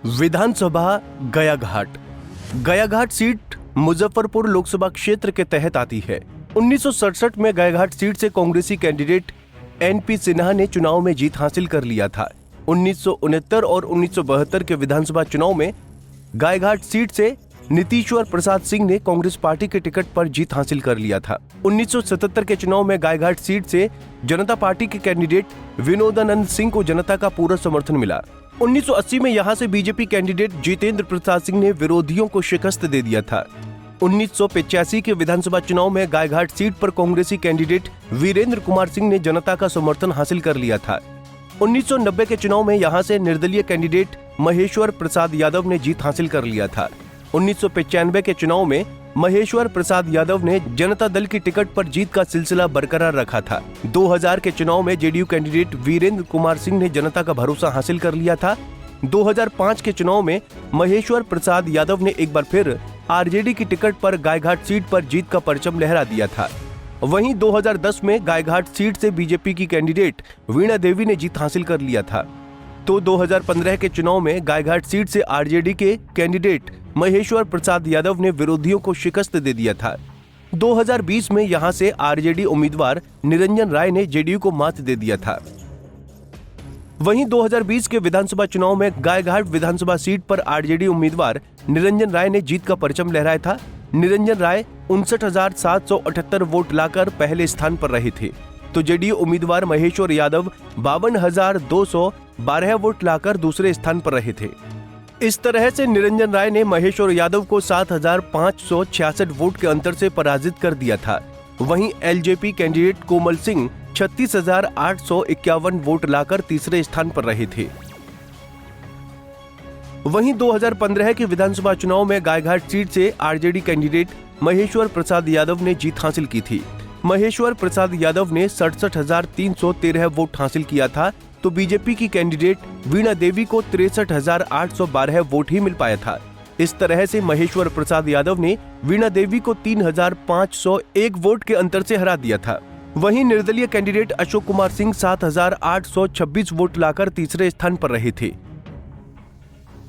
विधानसभा Gayaghat. Gayaghat seat Muzaffarpur Lok Sabha क्षेत्र के तहत आती है। 1967 में गयाघाट सीट से कांग्रेसी कैंडिडेट एनपी सिन्हा ने चुनाव में जीत हासिल कर लिया था। 1969 और 1972 के विधानसभा चुनाव में गयाघाट सीट से नीतीश्वर प्रसाद सिंह ने कांग्रेस पार्टी के टिकट पर जीत हासिल कर लिया था। 1977 के चुनाव में गयाघाट सीट से जनता पार्टी के कैंडिडेट विनोदानंद सिंह को जनता का पूरा समर्थन मिला। 1980 में यहां से बीजेपी कैंडिडेट जितेंद्र प्रसाद सिंह ने विरोधियों को शिकस्त दे दिया था। 1985 के विधानसभा चुनाव में गयाघाट सीट पर कांग्रेसी कैंडिडेट वीरेंद्र कुमार सिंह ने जनता का समर्थन हासिल कर लिया था। 1990 के चुनाव में यहां से निर्दलीय कैंडिडेट महेश्वर प्रसाद यादव ने जीत हासिल कर लिया था। 1995 के चुनाव में महेश्वर प्रसाद यादव ने जनता दल की टिकट पर जीत का सिलसिला बरकरार रखा था। 2000 के चुनाव में जेडीयू कैंडिडेट वीरेंद्र कुमार सिंह ने जनता का भरोसा हासिल कर लिया था। 2005 के चुनाव में महेश्वर प्रसाद यादव ने एक बार फिर आरजेडी की टिकट पर गयाघाट सीट पर जीत का परचम लहरा दिया था। वहीं 2010 में गयाघाट सीट से बीजेपी की कैंडिडेट वीणा देवी ने जीत हासिल कर लिया था। तो 2015 के चुनाव में गयाघाट सीट से आरजेडी के कैंडिडेट महेश्वर प्रसाद यादव ने विरोधियों को शिकस्त दे दिया था। 2020 में यहां से आरजेडी उम्मीदवार निरंजन राय ने जेडीयू को मात दे दिया था। वहीं 2020 के विधानसभा चुनाव में गयाघाट विधानसभा सीट पर आरजेडी उम्मीदवार निरंजन राय ने जीत का परचम लहराया था। निरंजन राय 59,778 वोट लाकर पहले स्थान पर रहे थे, तो जेडीयू उम्मीदवार महेश्वर यादव 52,212 वोट लाकर दूसरे स्थान पर रहे थे। इस तरह से निरंजन राय ने महेश्वर यादव को 7,566 वोट के अंतर से पराजित कर दिया था। वहीं LJP candidate Komal Singh 36,851 vote लाकर तीसरे स्थान पर रहे थे। वहीं 2015 के विधानसभा चुनाव में गयाघाट सीट से आरजेडी कैंडिडेट महेश्वर प्रसाद यादव ने जीत हासिल की थी। महेश्वर प्रसाद यादव ने 67,313 वोट हासिल किया था, तो बीजेपी की कैंडिडेट वीणा देवी को 63,812 वोट ही मिल पाया था। इस तरह से महेश्वर प्रसाद यादव ने वीणा देवी को 3,501 वोट के अंतर से हरा दिया था। वहीं निर्दलीय कैंडिडेट अशोक कुमार सिंह 7,826 वोट लाकर तीसरे स्थान पर रहे थे।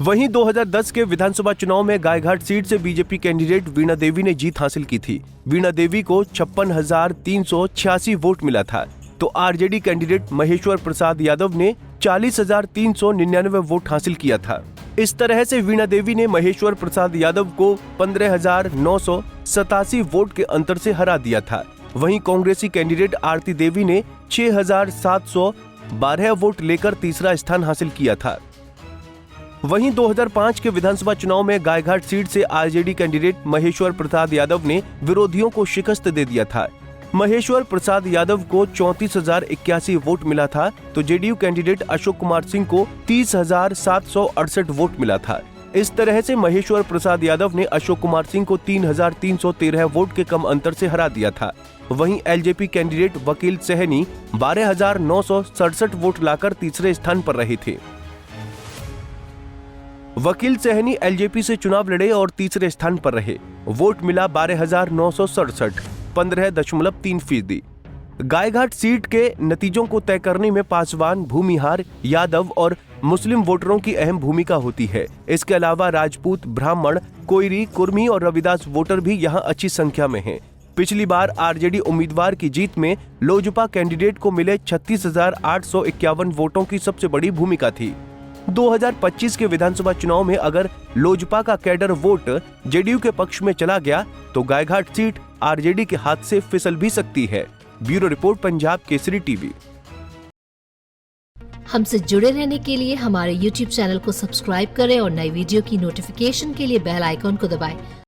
वहीं 2010 के विधानसभा चुनाव में गयाघाट सीट से बीजेपी कैंडिडेट वीणा देवी ने जीत हासिल की थी। वीणा देवी को 56,386 वोट मिला था, तो आरजेडी कैंडिडेट महेश्वर प्रसाद यादव ने 40,399 वोट हासिल किया था। इस तरह से वीणा देवी ने महेश्वर प्रसाद यादव को 15,987 वोट के अंतर से हरा दिया था। वहीं कांग्रेसी कैंडिडेट आरती देवी ने 6,712 वोट लेकर तीसरा स्थान हासिल किया था। वहीं 2005 के विधानसभा चुनाव में गयाघाट सीट से आरजेडी कैंडिडेट महेश्वर प्रसाद यादव ने विरोधियों को शिकस्त दे दिया था। महेश्वर प्रसाद यादव को 34,081 वोट मिला था, तो जेडीयू कैंडिडेट अशोक कुमार सिंह को 30,768 वोट मिला था। इस तरह से महेश्वर प्रसाद यादव ने अशोक कुमार सिंह को 3,313 वोट के कम अंतर से हरा दिया था। वहीं एलजेपी कैंडिडेट वकील सहनी 12,967 वोट लाकर तीसरे स्थान पर रहे थे। वकील सहनी एलजेपी से चुनाव लड़े और तीसरे स्थान पर रहे। वोट मिला 12,967, 15.3%। गयाघाट सीट के नतीजों को तय करने में पासवान, भूमिहार, यादव और मुस्लिम वोटरों की अहम भूमिका होती है। इसके अलावा राजपूत, ब्राह्मण, कोयरी, कुर्मी और रविदास वोटर भी यहां अच्छी संख्या में हैं। पिछली बार आरजेडी उम्मीदवार की जीत में लोजपा कैंडिडेट को मिले 36,851 वोटों की सबसे बड़ी भूमिका थी। 2025 के विधानसभा चुनाव में अगर लोजपा का कैडर वोट जेडीयू के पक्ष में चला गया तो गयाघाट सीट आरजेडी के हाथ से फिसल भी सकती है। Bureau report, Punjab Kesari TV. हमसे जुड़े रहने के लिए हमारे YouTube चैनल को सब्सक्राइब करें और नई वीडियो की नोटिफिकेशन के लिए बेल आइकॉन को दबाएं।